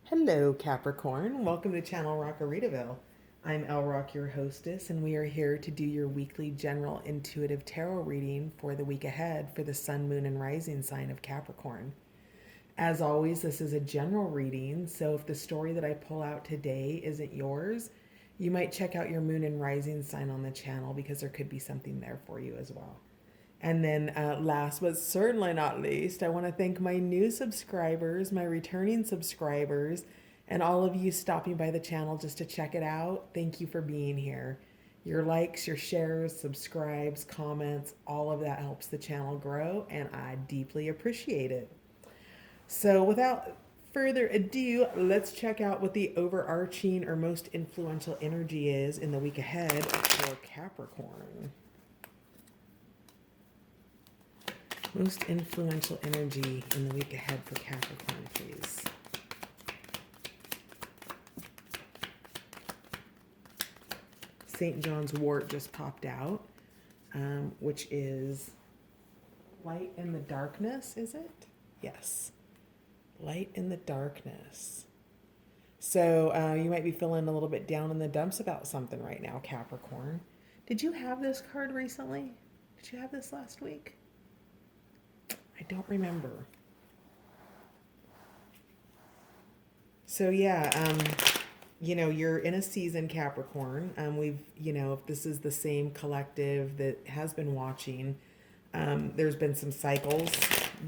Hello, Capricorn. Welcome to Channel Rockaritaville. I'm El Rock, your hostess, and we are here to do your weekly general intuitive tarot reading for the week ahead for the sun, moon, and rising sign of Capricorn. As always, this is a general reading, so if the story that I pull out today isn't yours, you might check out your moon and rising sign on the channel because there could be something there for you as well. And then, last but certainly not least, I want to thank my new subscribers, my returning subscribers, and all of you stopping by the channel just to check it out. Thank you for being here. Your likes, your shares, subscribes, comments, all of that helps the channel grow, and I deeply appreciate it. So, without further ado, let's check out what the overarching or most influential energy is in the week ahead for Capricorn. Most influential energy in the week ahead for Capricorn, please. St. John's wort just popped out, which is light in the darkness, is it? Yes. Light in the darkness. So you might be feeling a little bit down in the dumps about something right now, Capricorn. Did you have this card recently? Did you have this last week? I don't remember. So yeah, you're in a season, Capricorn. If this is the same collective that has been watching, there's been some cycles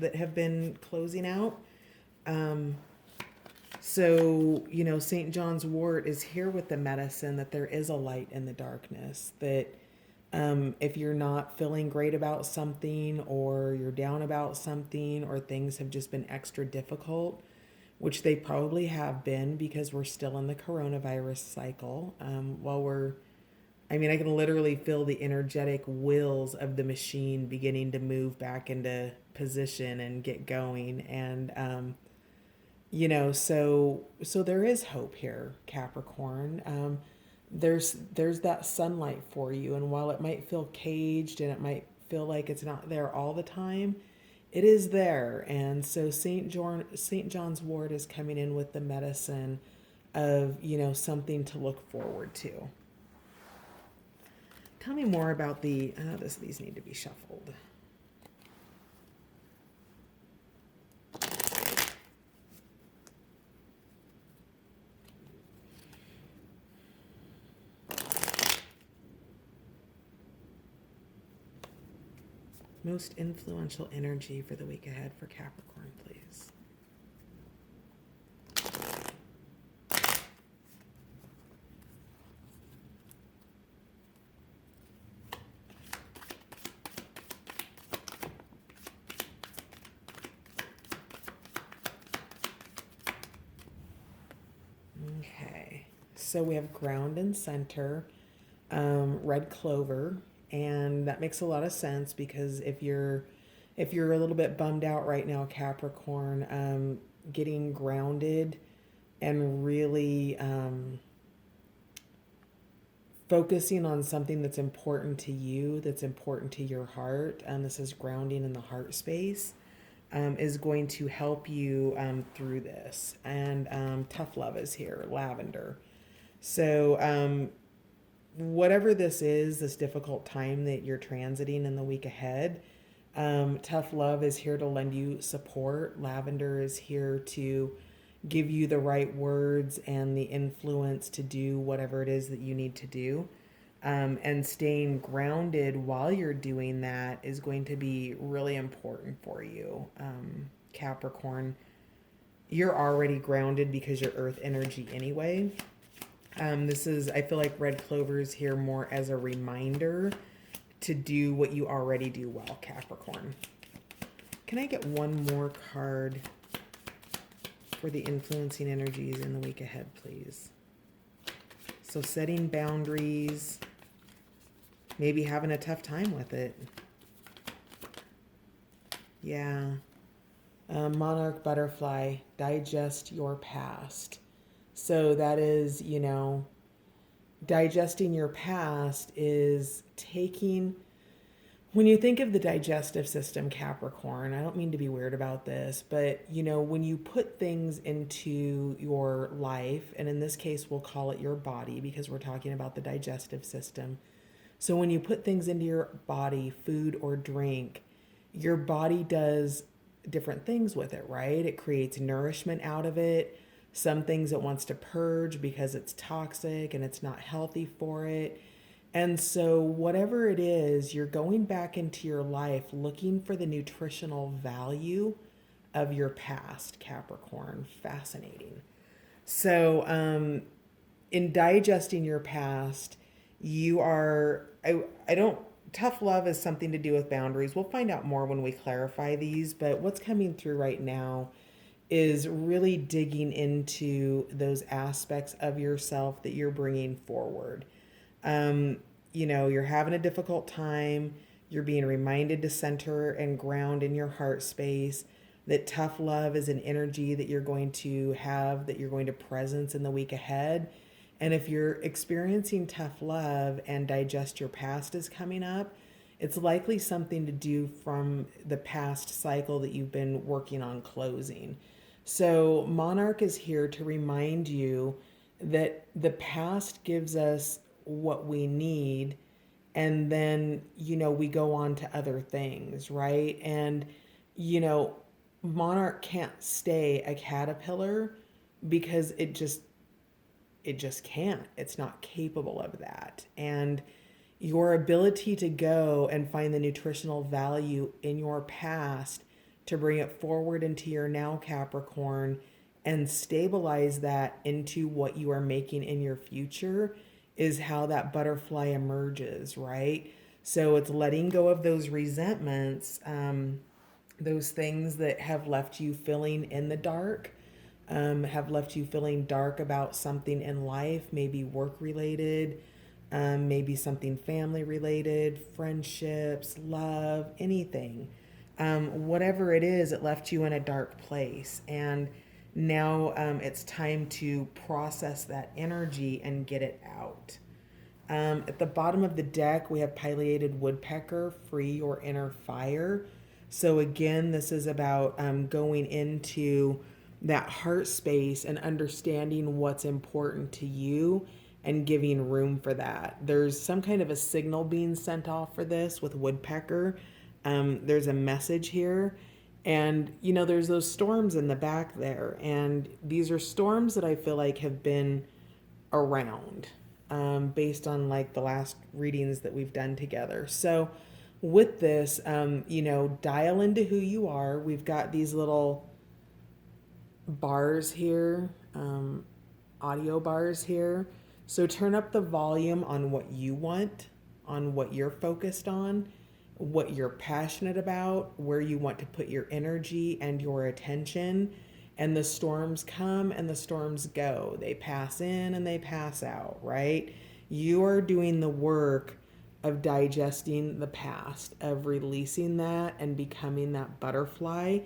that have been closing out. St. John's wort is here with the medicine that there is a light in the darkness, that if you're not feeling great about something or you're down about something or things have just been extra difficult, which they probably have been because we're still in the coronavirus cycle. I can literally feel the energetic wheels of the machine beginning to move back into position and get going. And, so there is hope here, Capricorn. There's that sunlight for you, and while it might feel caged and it might feel like it's not there all the time, it is there. And so St. John's wort is coming in with the medicine of something to look forward to. Tell me more about these need to be shuffled. Most influential energy for the week ahead for Capricorn, please. Okay, so we have ground and center, red clover, and that makes a lot of sense because if you're a little bit bummed out right now, Capricorn, getting grounded and really focusing on something that's important to you, that's important to your heart, and this is grounding in the heart space, is going to help you through this. And tough love is here, lavender. So whatever this is, this difficult time that you're transiting in the week ahead, tough love is here to lend you support. Lavender is here to give you the right words and the influence to do whatever it is that you need to do. And staying grounded while you're doing that is going to be really important for you, Capricorn. You're already grounded because you're earth energy anyway. I feel like red clover is here more as a reminder to do what you already do well, Capricorn. Can I get one more card for the influencing energies in the week ahead, please? So setting boundaries, maybe having a tough time with it. Yeah. Monarch butterfly, digest your past. So that is, digesting your past is taking When you think of the digestive system, Capricorn, I don't mean to be weird about this, but when you put things into your life, and in this case, we'll call it your body because we're talking about the digestive system. So when you put things into your body, food or drink, your body does different things with it, right? It creates nourishment out of it. Some things it wants to purge because it's toxic and it's not healthy for it. And so, whatever it is, you're going back into your life looking for the nutritional value of your past, Capricorn. Fascinating. So, in digesting your past, you are, I don't, tough love is something to do with boundaries. We'll find out more when we clarify these, but what's coming through right now is really digging into those aspects of yourself that you're bringing forward. You're having a difficult time. You're being reminded to center and ground in your heart space. That tough love is an energy that you're going to have, that you're going to presence in the week ahead. And if you're experiencing tough love and digest your past is coming up, it's likely something to do from the past cycle that you've been working on closing. So Monarch is here to remind you that the past gives us what we need, and then we go on to other things, right? And Monarch can't stay a caterpillar because it just can't. It's not capable of that. And your ability to go and find the nutritional value in your past to bring it forward into your now, Capricorn, and stabilize that into what you are making in your future is how that butterfly emerges, right? So it's letting go of those resentments, those things that have left you feeling in the dark, have left you feeling dark about something in life, maybe work related, maybe something family related, friendships, love, anything. Whatever it is, it left you in a dark place. And now it's time to process that energy and get it out. At the bottom of the deck, we have pileated woodpecker, free your inner fire. So again, this is about going into that heart space and understanding what's important to you and giving room for that. There's some kind of a signal being sent off for this with woodpecker. There's a message here. And, there's those storms in the back there. And these are storms that I feel like have been around based on like the last readings that we've done together. So with this, dial into who you are. We've got these little bars here, audio bars here. So turn up the volume on what you want, on what you're focused on, what you're passionate about, where you want to put your energy and your attention. And the storms come and the storms go. They pass in and they pass out, right? You are doing the work of digesting the past, of releasing that and becoming that butterfly,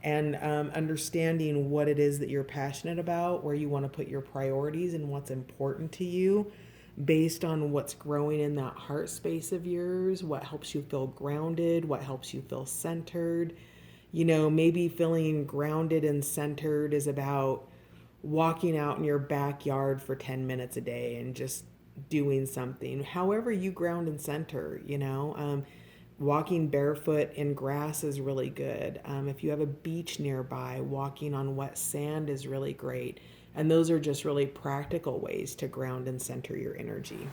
and understanding what it is that you're passionate about, where you want to put your priorities and what's important to you based on what's growing in that heart space of yours, what helps you feel grounded, what helps you feel centered. Maybe feeling grounded and centered is about walking out in your backyard for 10 minutes a day and just doing something. However you ground and center, walking barefoot in grass is really good. If you have a beach nearby, walking on wet sand is really great. And those are just really practical ways to ground and center your energy.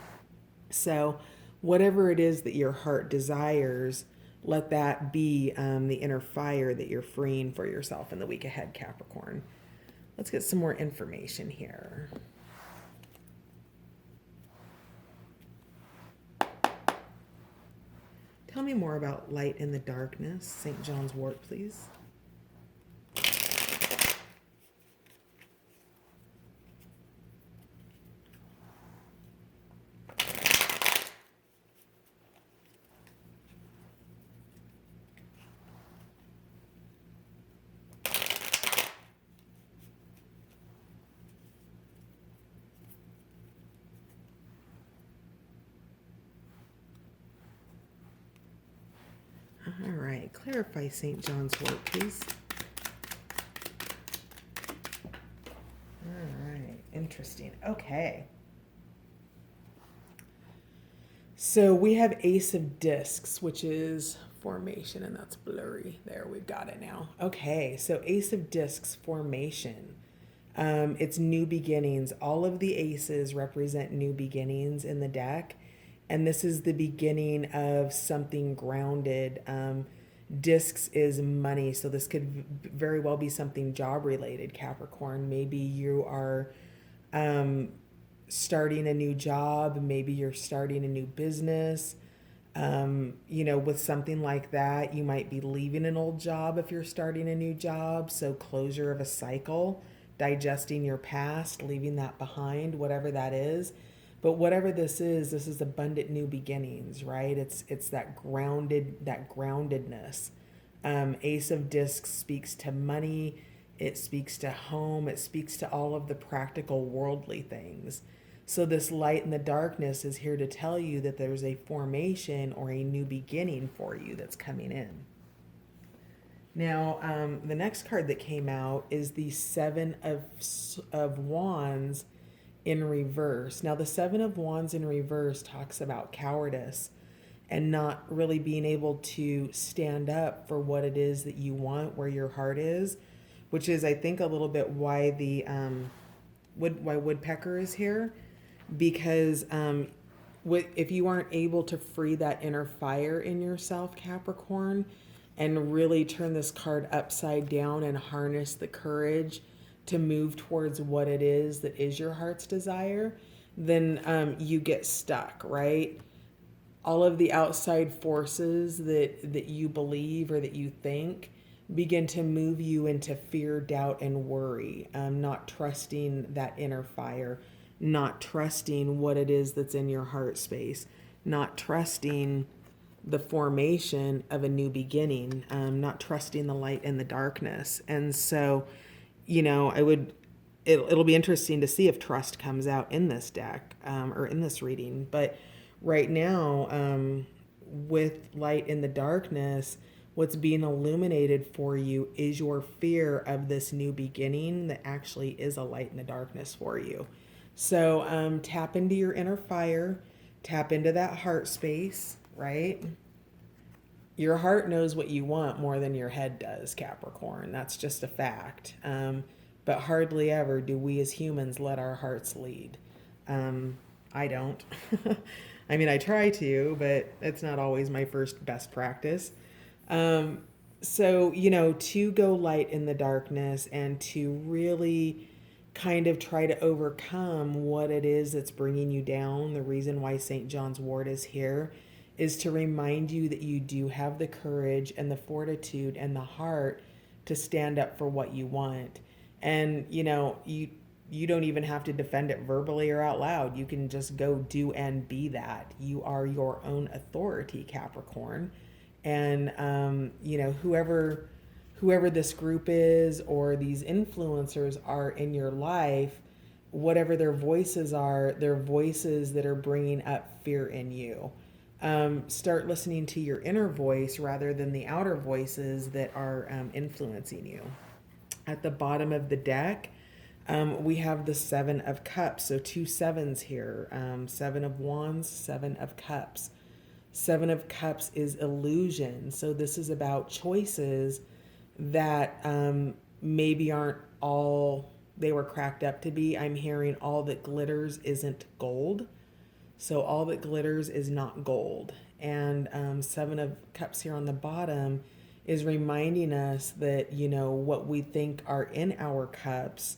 So whatever it is that your heart desires, let that be the inner fire that you're freeing for yourself in the week ahead, Capricorn. Let's get some more information here. Tell me more about light in the darkness. St. John's wort, please. Clarify St. John's wort, please. All right, interesting. Okay. So we have Ace of Discs, which is formation, and that's blurry. There, we've got it now. Okay, so Ace of Discs, formation. It's new beginnings. All of the aces represent new beginnings in the deck, and this is the beginning of something grounded. Discs is money, so this could very well be something job related, Capricorn. Maybe you are starting a new job, maybe you're starting a new business. With something like that, you might be leaving an old job if you're starting a new job. So, closure of a cycle, digesting your past, leaving that behind, whatever that is. But whatever this is abundant new beginnings, right? It's that groundedness. Ace of Discs speaks to money, it speaks to home, it speaks to all of the practical worldly things. So this light in the darkness is here to tell you that there's a formation or a new beginning for you that's coming in. Now, the next card that came out is the Seven of Wands in reverse. Now, the Seven of Wands in reverse talks about cowardice and not really being able to stand up for what it is that you want, where your heart is, which is, I think, a little bit why the why Woodpecker is here, because if you aren't able to free that inner fire in yourself, Capricorn, and really turn this card upside down and harness the courage to move towards what it is that is your heart's desire, then you get stuck, right? All of the outside forces that you believe or that you think begin to move you into fear, doubt, and worry, not trusting that inner fire, not trusting what it is that's in your heart space, not trusting the formation of a new beginning, not trusting the light and the darkness. And so, it'll be interesting to see if trust comes out in this deck or in this reading. But right now, with light in the darkness, what's being illuminated for you is your fear of this new beginning that actually is a light in the darkness for you. So tap into your inner fire, tap into that heart space, right? Your heart knows what you want more than your head does, Capricorn. That's just a fact. But hardly ever do we as humans let our hearts lead. I don't. I mean, I try to, but it's not always my first best practice. So, to go light in the darkness and to really kind of try to overcome what it is that's bringing you down. The reason why St. John's wort is here is to remind you that you do have the courage and the fortitude and the heart to stand up for what you want. And, you don't even have to defend it verbally or out loud. You can just go do and be that. You are your own authority, Capricorn. And, whoever this group is or these influencers are in your life, whatever their voices are, they're voices that are bringing up fear in you. Start listening to your inner voice rather than the outer voices that are influencing you. At the bottom of the deck, we have the Seven of Cups. So 2 sevens here. Seven of Wands, Seven of Cups. Seven of Cups is illusion. So this is about choices that maybe aren't all they were cracked up to be. I'm hearing all that glitters isn't gold. So all that glitters is not gold. And Seven of Cups here on the bottom is reminding us that, what we think are in our cups,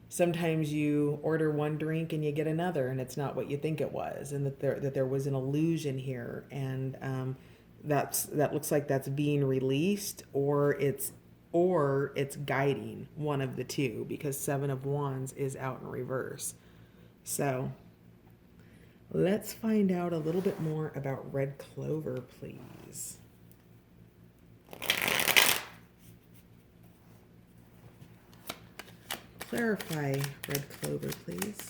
sometimes you order one drink and you get another and it's not what you think it was, and that there was an illusion here. And that looks like that's being released, or it's guiding, one of the two, because Seven of Wands is out in reverse. So let's find out a little bit more about red clover, please. Clarify red clover, please.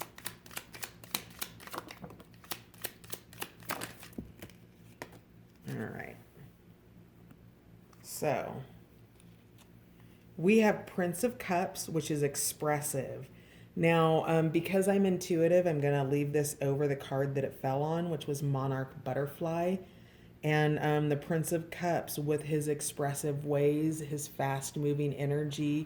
All So we have Prince of Cups, which is expressive. Now, because I'm intuitive, I'm going to leave this over the card that it fell on, which was Monarch Butterfly. And the Prince of Cups, with his expressive ways, his fast moving energy.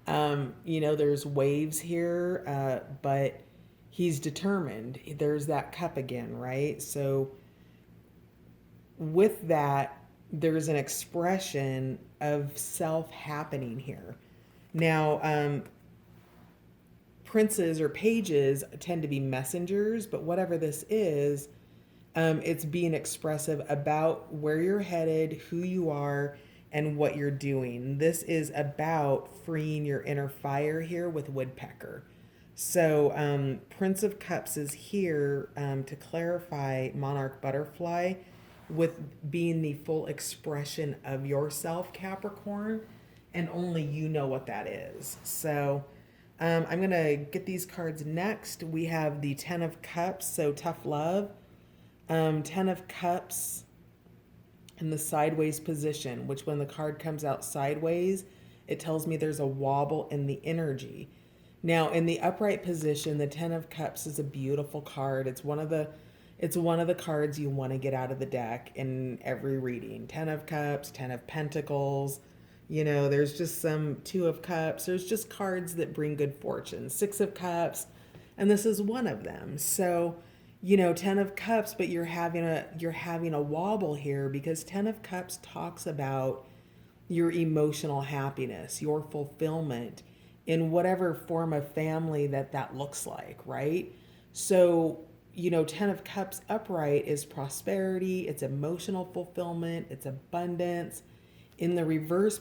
There's waves here, but he's determined. There's that cup again, right? So with that, there's an expression of self happening here. Now, princes or pages tend to be messengers, but whatever this is, it's being expressive about where you're headed, who you are, and what you're doing. This is about freeing your inner fire here with Woodpecker. So, Prince of Cups is here to clarify Monarch Butterfly with being the full expression of yourself, Capricorn, and only you know what that is. So, I'm going to get these cards next. We have the Ten of Cups, so tough love. Ten of Cups in the sideways position, which when the card comes out sideways, it tells me there's a wobble in the energy. Now, in the upright position, the Ten of Cups is a beautiful card. It's one of the cards you want to get out of the deck in every reading. Ten of Cups, Ten of Pentacles. There's just some Two of Cups. There's just cards that bring good fortune. Six of Cups, and this is one of them. So, Ten of Cups, but you're having a wobble here because Ten of Cups talks about your emotional happiness, your fulfillment in whatever form of family that looks like, right? So, Ten of Cups upright is prosperity, it's emotional fulfillment, it's abundance. In the reverse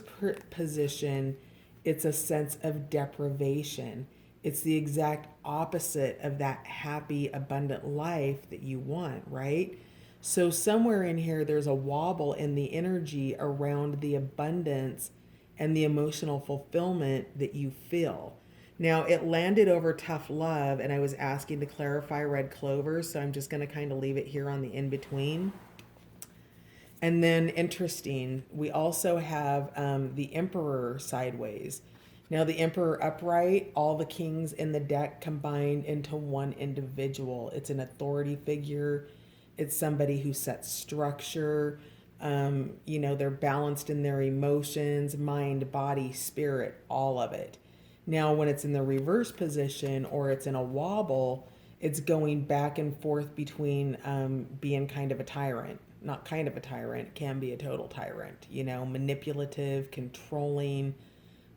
position, it's a sense of deprivation. It's the exact opposite of that happy, abundant life that you want, right? So somewhere in here, there's a wobble in the energy around the abundance and the emotional fulfillment that you feel. Now, it landed over tough love, and I was asking to clarify red clover, so I'm just going to kind of leave it here on the in-between. And then interesting, we also have the Emperor sideways. Now the Emperor upright, all the kings in the deck combined into one individual. It's an authority figure. It's somebody who sets structure. They're balanced in their emotions, mind, body, spirit, all of it. Now when it's in the reverse position or it's in a wobble, it's going back and forth between being kind of a tyrant. Not kind of a tyrant, can be a total tyrant, manipulative, controlling,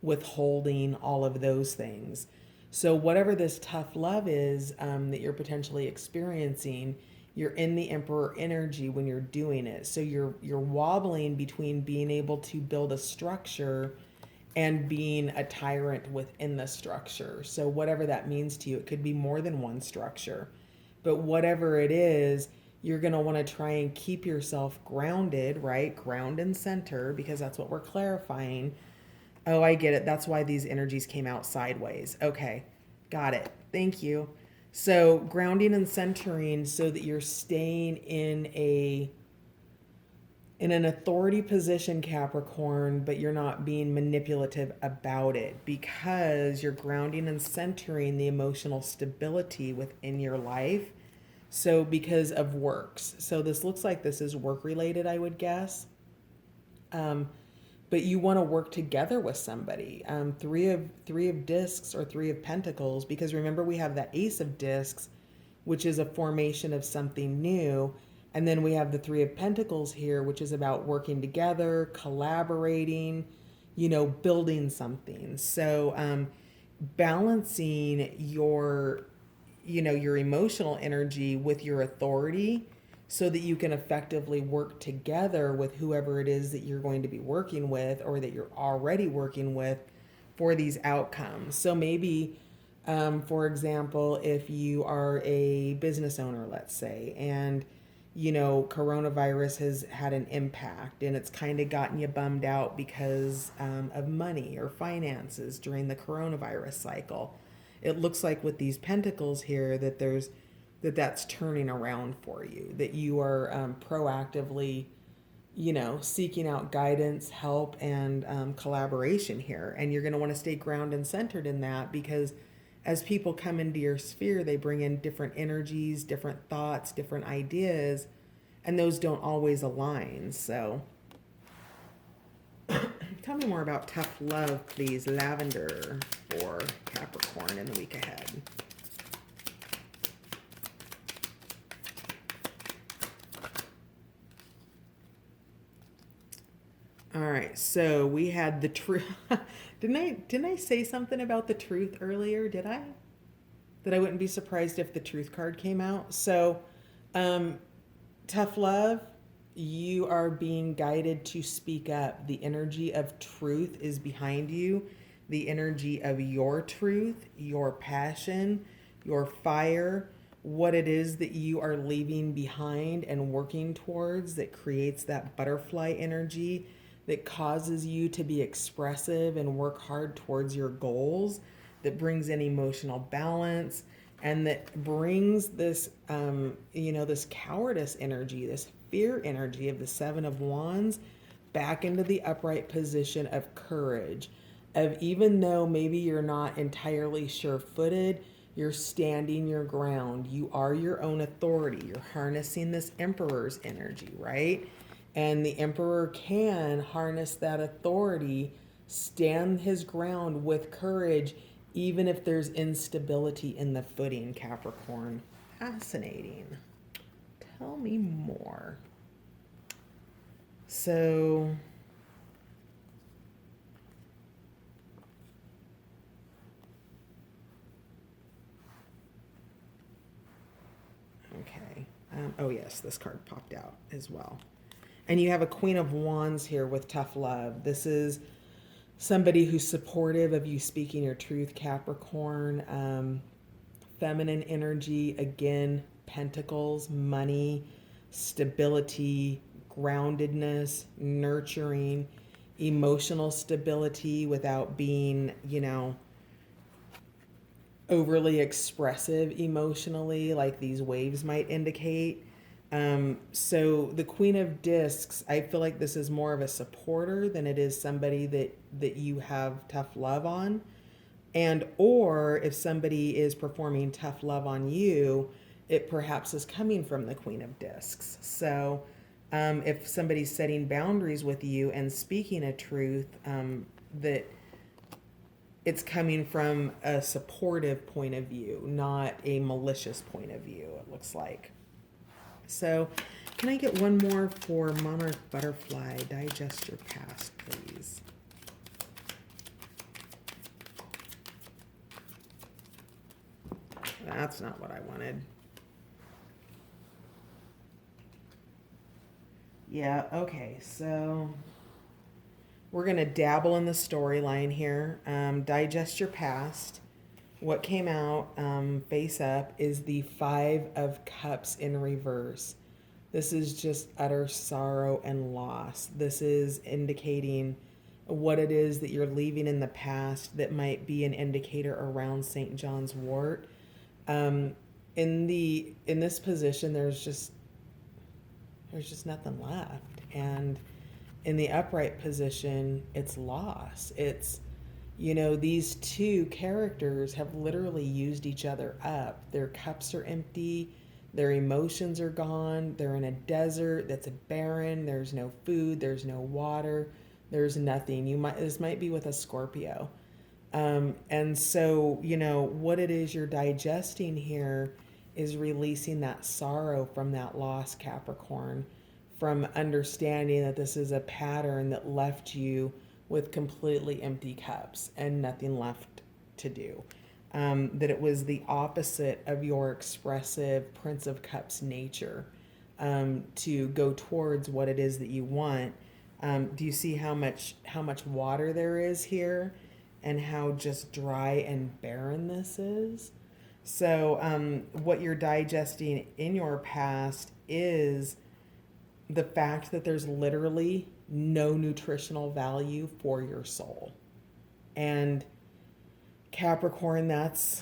withholding, all of those things. So whatever this tough love is that you're potentially experiencing, you're in the Emperor energy when you're doing it. So you're wobbling between being able to build a structure and being a tyrant within the structure. So whatever that means to you, it could be more than one structure. But whatever it is, you're going to want to try and keep yourself grounded, right? Ground and center, because that's what we're clarifying. Oh, I get it. That's why these energies came out sideways. Okay, got it. Thank you. So grounding and centering so that you're staying in an authority position, Capricorn, but you're not being manipulative about it because you're grounding and centering the emotional stability within your life. So because of works. So this looks like this is work related, I would guess. But you want to work together with somebody. Three of discs or Three of Pentacles, because remember we have that Ace of Discs, which is a formation of something new. And then we have the Three of Pentacles here, which is about working together, collaborating, building something. So balancing your emotional energy with your authority so that you can effectively work together with whoever it is that you're going to be working with or that you're already working with for these outcomes. So maybe, for example, if you are a business owner, let's say, and coronavirus has had an impact and it's kind of gotten you bummed out because of money or finances during the coronavirus cycle. It looks like with these pentacles here that that's turning around for you, that you are proactively seeking out guidance, help, and collaboration here. And you're going to want to stay grounded and centered in that, because as people come into your sphere, they bring in different energies, different thoughts, different ideas, and those don't always align. So tell me more about tough love, please, Lavender, for Capricorn in the week ahead. All right, so we had the truth. Didn't I say something about the truth earlier? Did I? That I wouldn't be surprised if the truth card came out. So, tough love, you are being guided to speak up. The energy of truth is behind you. The energy of your truth, your passion, your fire, what it is that you are leaving behind and working towards that creates that butterfly energy that causes you to be expressive and work hard towards your goals, that brings in emotional balance, and that brings this, this cowardice energy, this fear energy of the Seven of Wands back into the upright position of courage. Of, even though maybe you're not entirely sure-footed, you're standing your ground. You are your own authority. You're harnessing this Emperor's energy, right? And the Emperor can harness that authority, stand his ground with courage, even if there's instability in the footing, Capricorn. Fascinating. Tell me more. So, okay. Oh, yes, this card popped out as well. And you have a Queen of Wands here with tough love. This is somebody who's supportive of you speaking your truth, Capricorn. Feminine energy, again, pentacles, money, stability, groundedness, nurturing, emotional stability without being, overly expressive emotionally, like these waves might indicate. So the Queen of Discs, I feel like this is more of a supporter than it is somebody that you have tough love on. And or if somebody is performing tough love on you, it perhaps is coming from the Queen of Discs. So if somebody's setting boundaries with you and speaking a truth, that it's coming from a supportive point of view, not a malicious point of view, it looks like. So, can I get one more for Monarch Butterfly? Digest your past, please. That's not what I wanted. Yeah, okay, so we're going to dabble in the storyline here. Digest your past. What came out face up is the Five of Cups in reverse. This is just utter sorrow and loss. This is indicating what it is that you're leaving in the past that might be an indicator around St. John's wort. In this position, there's just nothing left. And in the upright position, it's loss. It's, these two characters have literally used each other up. Their cups are empty. Their emotions are gone. They're in a desert that's barren. There's no food. There's no water. There's nothing. This might be with a Scorpio. And so, what it is you're digesting here is releasing that sorrow from that loss, Capricorn, from understanding that this is a pattern that left you with completely empty cups and nothing left to do. That it was the opposite of your expressive Prince of Cups nature, to go towards what it is that you want. Do you see how much water there is here and how just dry and barren this is? So what you're digesting in your past is the fact that there's literally no nutritional value for your soul. And Capricorn, that's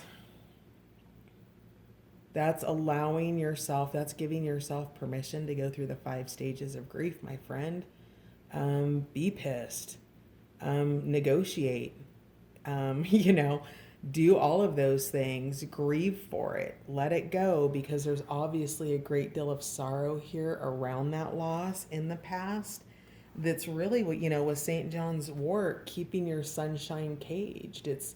That's allowing yourself, that's giving yourself permission to go through the 5 stages of grief, my friend. Be pissed, negotiate, you know, do all of those things, grieve for it, let it go, because there's obviously a great deal of sorrow here around that loss in the past. That's really what, with St. John's wort, keeping your sunshine caged. It's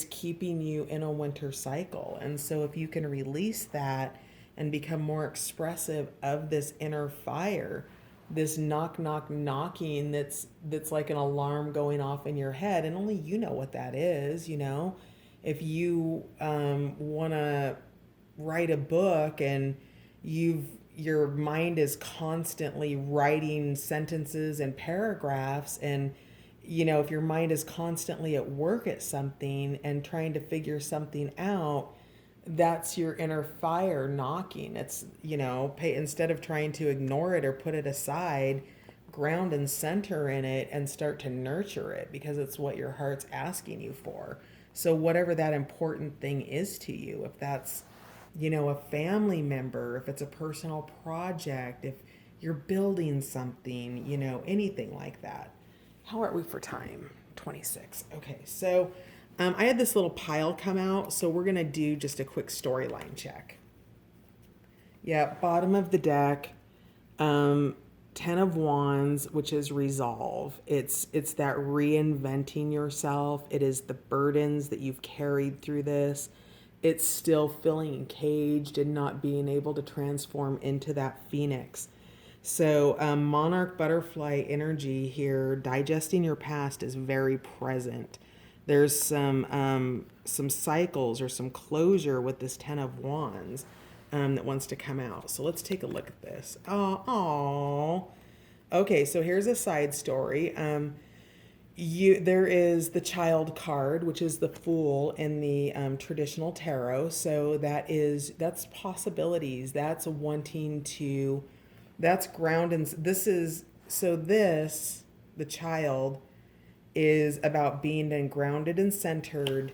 keeping you in a winter cycle. And so if you can release that and become more expressive of this inner fire, this knock knock knocking, that's like an alarm going off in your head, and only you know what that is. If you want to write a book and your mind is constantly writing sentences and paragraphs, and if your mind is constantly at work at something and trying to figure something out, that's your inner fire knocking. It's, instead of trying to ignore it or put it aside, ground and center in it and start to nurture it, because it's what your heart's asking you for. So whatever that important thing is to you, if that's, a family member, if it's a personal project, if you're building something, anything like that. How are we for time? 26. Okay, so I had this little pile come out, so we're going to do just a quick storyline check. Yeah, bottom of the deck, 10 of Wands, which is resolve. It's that reinventing yourself. It is the burdens that you've carried through this. It's still feeling caged and not being able to transform into that phoenix. So monarch butterfly energy here, digesting your past, is very present. There's some cycles or some closure with this 10 of Wands that wants to come out. So let's take a look at this. Oh. Okay, so here's a side story. There is the Child card, which is the Fool in the traditional tarot. So that's possibilities. That's wanting to, that's ground. And the Child is about being then grounded and centered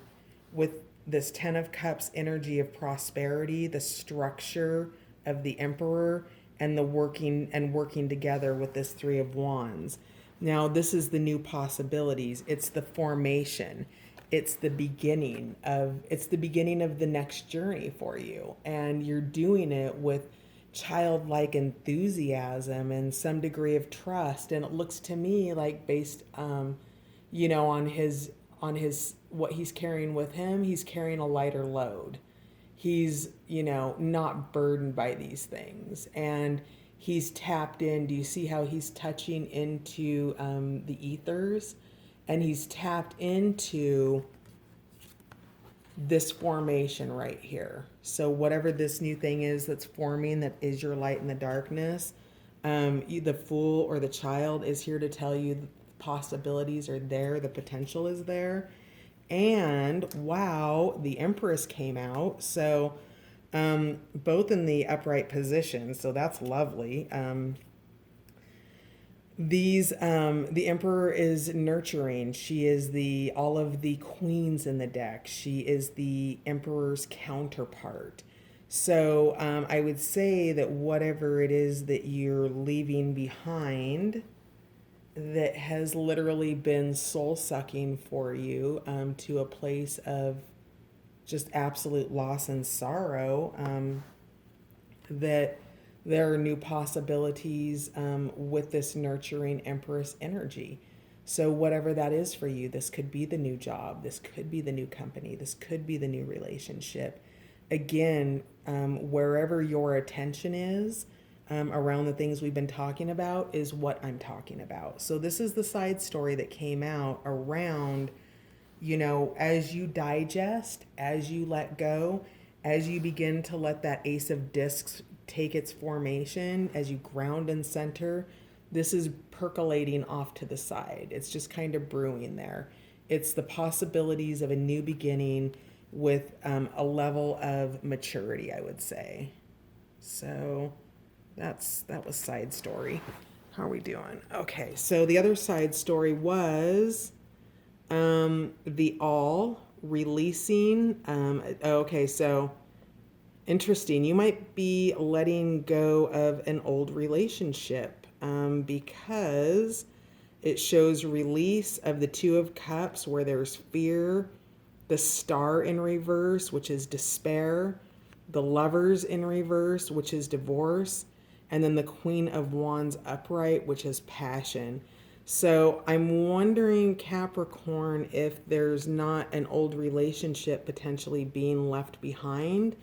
with this 10 of Cups energy of prosperity, the structure of the Emperor, and the working together with this 3 of Wands. Now, this is the new possibilities. It's the formation. It's the beginning of the next journey for you. And you're doing it with childlike enthusiasm and some degree of trust. And it looks to me like, based on his what he's carrying with him, he's carrying a lighter load. He's, not burdened by these things. And he's tapped in. Do you see how he's touching into the ethers? And he's tapped into this formation right here. So whatever this new thing is that's forming, that is your light in the darkness, the Fool or the Child is here to tell you the possibilities are there, the potential is there. And wow, the Empress came out. So both in the upright position, so that's lovely. The Emperor is nurturing. She is all of the queens in the deck. She is the Emperor's counterpart. So I would say that whatever it is that you're leaving behind that has literally been soul sucking for you, to a place of just absolute loss and sorrow, that there are new possibilities with this nurturing Empress energy. So whatever that is for you, this could be the new job, this could be the new company, this could be the new relationship. Again, wherever your attention is around the things we've been talking about is what I'm talking about. So this is the side story that came out around, as you digest, as you let go, as you begin to let that Ace of Discs take its formation, as you ground and center, this is percolating off to the side. It's just kind of brewing there. It's the possibilities of a new beginning with a level of maturity, I would say. So that was side story. How are we doing? Okay, so the other side story was the All releasing. Okay, so Interesting. You might be letting go of an old relationship because it shows release of the Two of Cups where there's fear, the Star in reverse, which is despair, the Lovers in reverse, which is divorce, and then the Queen of Wands upright, which is passion. So I'm wondering, Capricorn, if there's not an old relationship potentially being left behind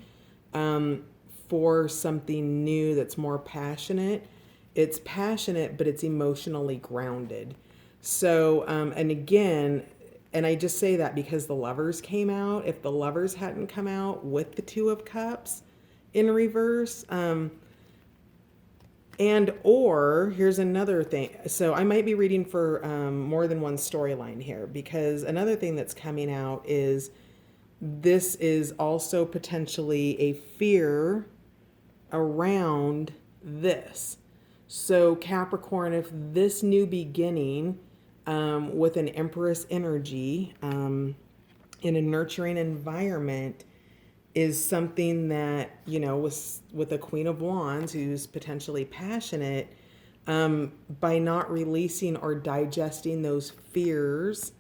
um, for something new that's more passionate. It's passionate, but it's emotionally grounded. So, and again, and I just say that because the Lovers came out. If the Lovers hadn't come out with the Two of Cups in reverse, and or here's another thing. So I might be reading for more than one storyline here, because another thing that's coming out is this is also potentially a fear around this. So, Capricorn, if this new beginning with an Empress energy in a nurturing environment is something that, you know, with a Queen of Wands who's potentially passionate, by not releasing or digesting those fears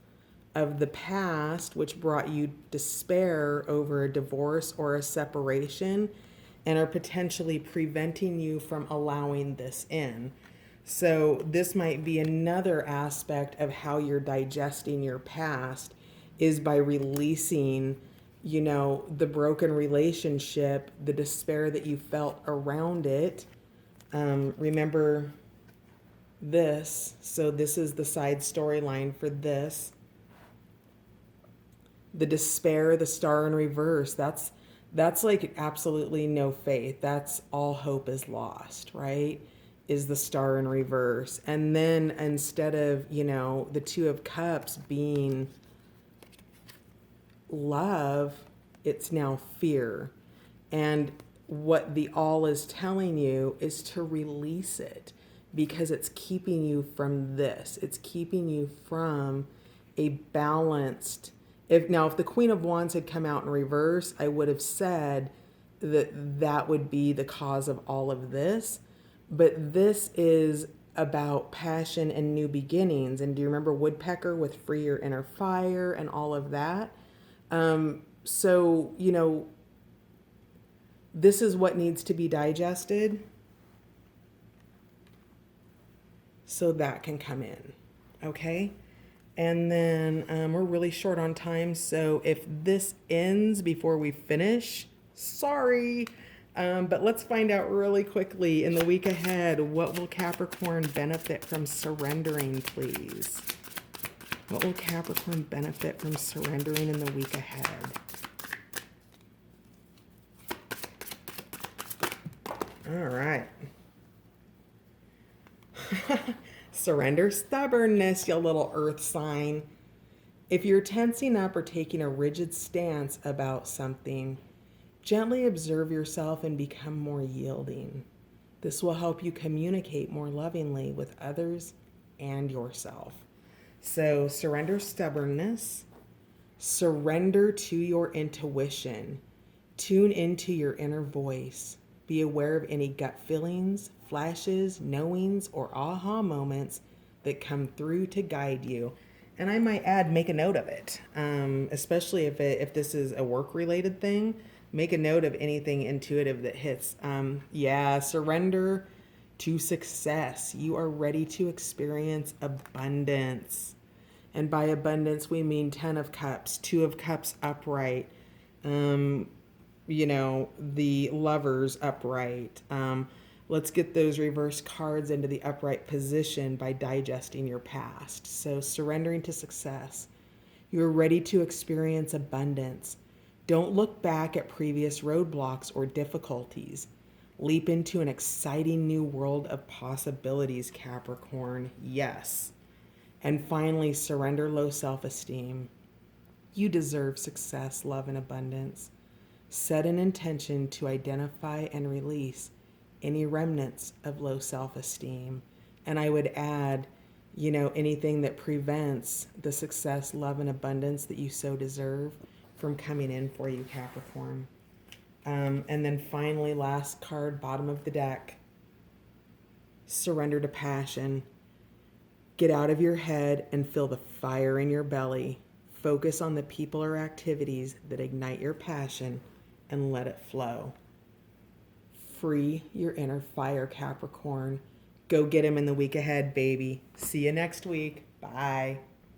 of the past, which brought you despair over a divorce or a separation, and are potentially preventing you from allowing this in. So, this might be another aspect of how you're digesting your past is by releasing, you know, the broken relationship, the despair that you felt around it. Remember this. So, this is the side storyline for this. The despair, the Star in reverse, that's like absolutely no faith. That's all hope is lost, right? Is the Star in reverse. And then instead of, you know, the Two of Cups being love, it's now fear. And what the all is telling you is to release it, because it's keeping you from this. It's keeping you from a balanced. If the Queen of Wands had come out in reverse, I would have said that that would be the cause of all of this. But this is about passion and new beginnings. And do you remember Woodpecker with Free Your Inner Fire and all of that? So, you know, this is what needs to be digested so that can come in. Okay? And then we're really short on time. So if this ends before we finish, sorry. But let's find out really quickly in the week ahead, what will Capricorn benefit from surrendering, please? What will Capricorn benefit from surrendering in the week ahead? All right. Surrender stubbornness, you little earth sign. If you're tensing up or taking a rigid stance about something, gently observe yourself and become more yielding. This will help you communicate more lovingly with others and yourself. So surrender stubbornness, surrender to your intuition, tune into your inner voice. Be aware of any gut feelings, flashes, knowings, or aha moments that come through to guide you. And I might add, make a note of it, especially if this is a work-related thing. Make a note of anything intuitive that hits. Surrender to success. You are ready to experience abundance. And by abundance, we mean 10 of Cups, 2 of Cups upright, the Lovers upright. Let's get those reverse cards into the upright position by digesting your past. So surrendering to success. You're ready to experience abundance. Don't look back at previous roadblocks or difficulties. Leap into an exciting new world of possibilities, Capricorn. Yes. And finally, surrender low self-esteem. You deserve success, love, and abundance. Set an intention to identify and release any remnants of low self-esteem. And I would add, anything that prevents the success, love, and abundance that you so deserve from coming in for you, Capricorn. And then finally, last card, bottom of the deck, surrender to passion. Get out of your head and feel the fire in your belly. Focus on the people or activities that ignite your passion and let it flow. Free your inner fire, Capricorn. Go get him in the week ahead, baby. See you next week. Bye.